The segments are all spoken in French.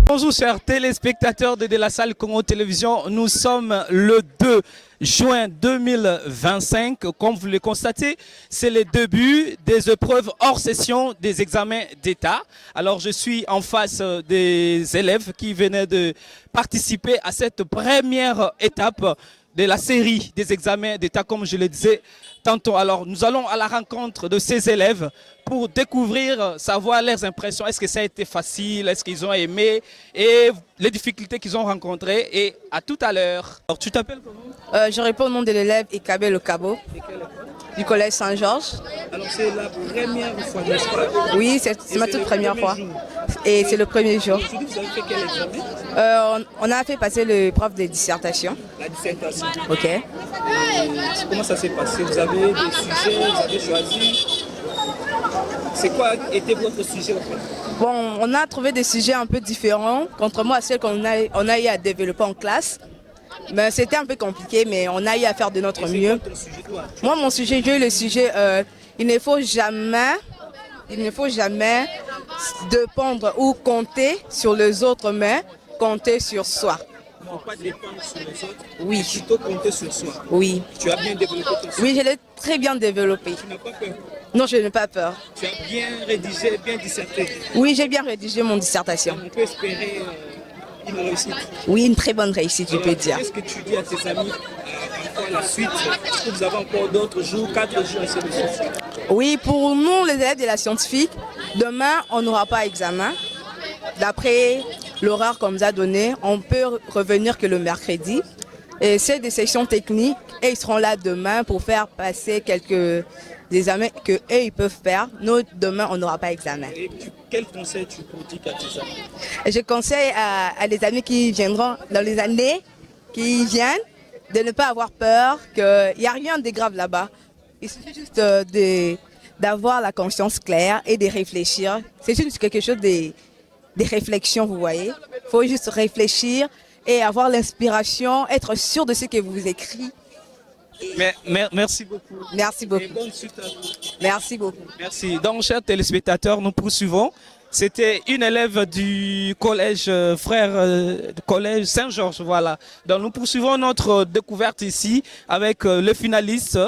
Bonjour chers téléspectateurs de la salle Congo Télévision, nous sommes le 2 juin 2025. Comme vous le constatez, c'est le début des épreuves hors session des examens d'État. Alors je suis en face des élèves qui venaient de participer à cette première étape de la série des examens d'État, comme je le disais tantôt. Alors nous allons à la rencontre de ces élèves pour découvrir, savoir leurs impressions. Est-ce que ça a été facile? Est-ce qu'ils ont aimé? Et les difficultés qu'ils ont rencontrées. Et à tout à l'heure. Alors tu t'appelles comment? Je réponds au nom de l'élève Ikabe Le Cabo du collège Saint-Georges. Alors c'est la première fois, n'est-ce pas? Oui, c'est ma toute première fois. Et c'est le premier jour. Aujourd'hui, vous avez fait quel examen? On a fait passer l'épreuve de dissertation. La dissertation. Ok. Et comment ça s'est passé? Vous avez des sujets, vous avez choisi. C'est quoi était votre sujet en fait? Bon, on a trouvé des sujets un peu différents, contrairement à ceux qu'on a eu à développer en classe. Mais c'était un peu compliqué, mais on a eu à faire de notre mieux. Ton sujet, toi? Moi, mon sujet, j'ai eu le sujet il ne faut jamais dépendre ou compter sur les autres, mais compter sur soi. Il ne faut pas dépendre sur les autres, Oui. mais plutôt compter sur soi. Oui. Tu as bien développé ton sujet. Oui, je l'ai très bien développé. Tu n'as pas peur. Non, je n'ai pas peur. Tu as bien rédigé, bien disserté. Oui, j'ai bien rédigé mon dissertation. On peut espérer une réussite. Oui, une très bonne réussite, je peux dire. Qu'est-ce que tu dis à tes amis à la suite? Est-ce que vous avez encore d'autres jours, 4 jours, ainsi de suite? Oui, pour nous, les élèves de la scientifique, demain, on n'aura pas examen. D'après l'horaire qu'on nous a donné, on peut revenir que le mercredi. Et c'est des sessions techniques et ils seront là demain pour faire passer quelques examens qu'eux, ils peuvent faire. Nous, demain, on n'aura pas examen. Et quel conseil tu prodigues à tes amis? Et je conseille à les amis qui viendront dans les années qui viennent de ne pas avoir peur, qu'il n'y a rien de grave là-bas. Il suffit juste d'avoir la conscience claire et de réfléchir. C'est juste quelque chose des réflexions, vous voyez. Il faut juste réfléchir et avoir l'inspiration, être sûr de ce que vous écrivez. Merci beaucoup. Merci Et beaucoup. bonne suite à vous. Merci beaucoup. Merci. Donc, chers téléspectateurs, nous poursuivons. C'était une élève du collège collège Saint-Georges, voilà. Donc, nous poursuivons notre découverte ici avec les finalistes.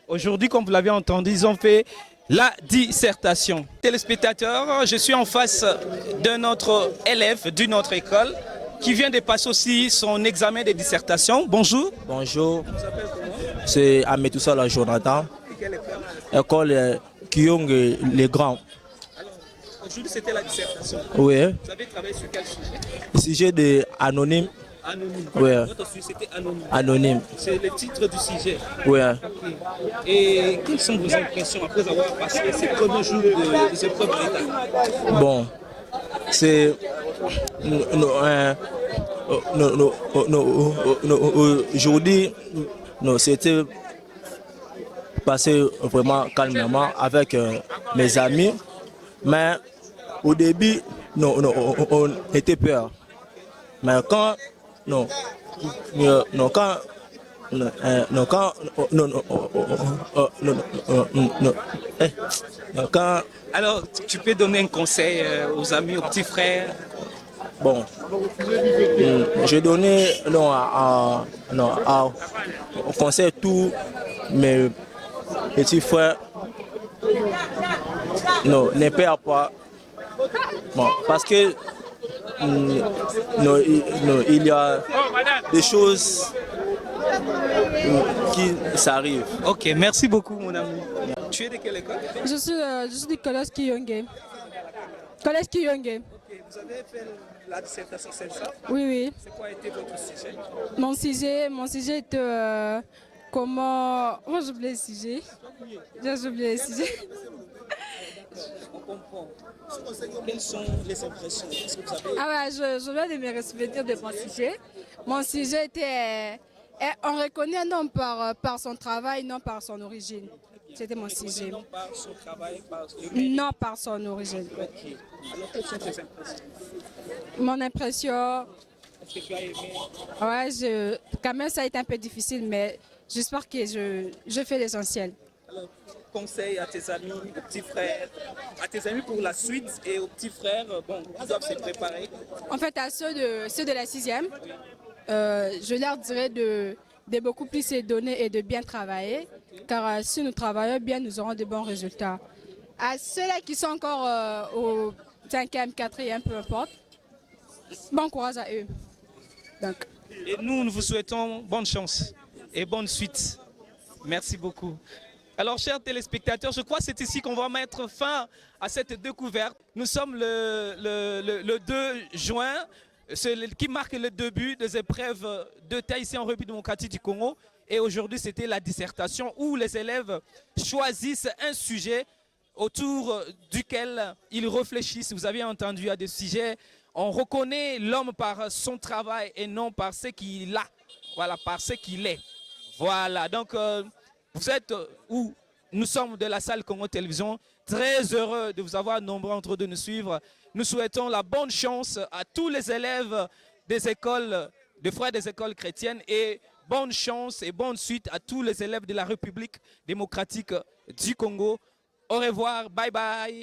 Aujourd'hui, comme vous l'avez entendu, ils ont fait la dissertation. Téléspectateurs, je suis en face de notre élève d'une autre école qui vient de passer aussi son examen de dissertation. Bonjour. Bonjour, c'est Ametoussala Jonathan, école Kyong les Grands. Aujourd'hui, c'était la dissertation. Oui, Vous avez travaillé sur quel sujet? sujet de anonyme. Anonyme. Oui, Votre sujet, c'était anonyme. anonyme. C'est le titre du sujet. Oui. Et quelles sont vos impressions après avoir passé ces premiers jours des épreuves d'État? Bon, c'est aujourd'hui, c'était passé vraiment calmement avec mes amis, mais au début, on était peur. Mais quand, non, non, quand, non, quand, non, quand, Alors, tu peux donner un conseil aux amis, aux petits frères? bon, je donnais au conseil tous mes petits frères, non, ne perd pas. Bon, parce que il y a des choses qui s'arrivent. Ok, merci beaucoup mon ami. Tu es de quelle école? Je suis du collège Kiyonge. Collège Kiyonge. Ok, vous avez fait la dissertation, c'est ça? Oui, oui. C'est quoi était votre sujet? Mon sujet était comment... Moi, j'ai oublié le sujet. J'ai oublié le sujet. On comprend. Quelles sont les impressions? Est-ce que vous avez... Ah ouais, je viens de me souvenir de mon sujet. Mon sujet était... on reconnaît un homme par son travail, non par son origine. C'était mon sujet. Non par son travail, par... Non par son origine. Ok. Alors, quelles sont tes impressions? Mon impression... Est-ce que tu as aimé? Ouais, quand même, ça a été un peu difficile, mais j'espère que je fais l'essentiel. Alors, conseil à tes amis, aux petits frères, à tes amis pour la suite et aux petits frères, bon, ils doivent se préparer. En fait, à ceux de la sixième, je leur dirais de beaucoup plus se donner et de bien travailler, car si nous travaillons bien, nous aurons de bons résultats. À ceux-là qui sont encore au cinquième, quatrième, peu importe, bon courage à eux. Donc. Et nous vous souhaitons bonne chance et bonne suite. Merci beaucoup. Alors, chers téléspectateurs, je crois que c'est ici qu'on va mettre fin à cette découverte. Nous sommes le 2 juin, qui marque le début des épreuves de taille ici en République démocratique du Congo. Et aujourd'hui, c'était la dissertation où les élèves choisissent un sujet autour duquel ils réfléchissent. Vous avez entendu à des sujets. On reconnaît l'homme par son travail et non par ce qu'il a. Voilà, par ce qu'il est. Voilà, donc vous êtes où nous sommes de la salle Congo Télévision. Très heureux de vous avoir nombreux entre eux de nous suivre. Nous souhaitons la bonne chance à tous les élèves des écoles, des frères des écoles chrétiennes et bonne chance et bonne suite à tous les élèves de la République démocratique du Congo. Au revoir, bye bye.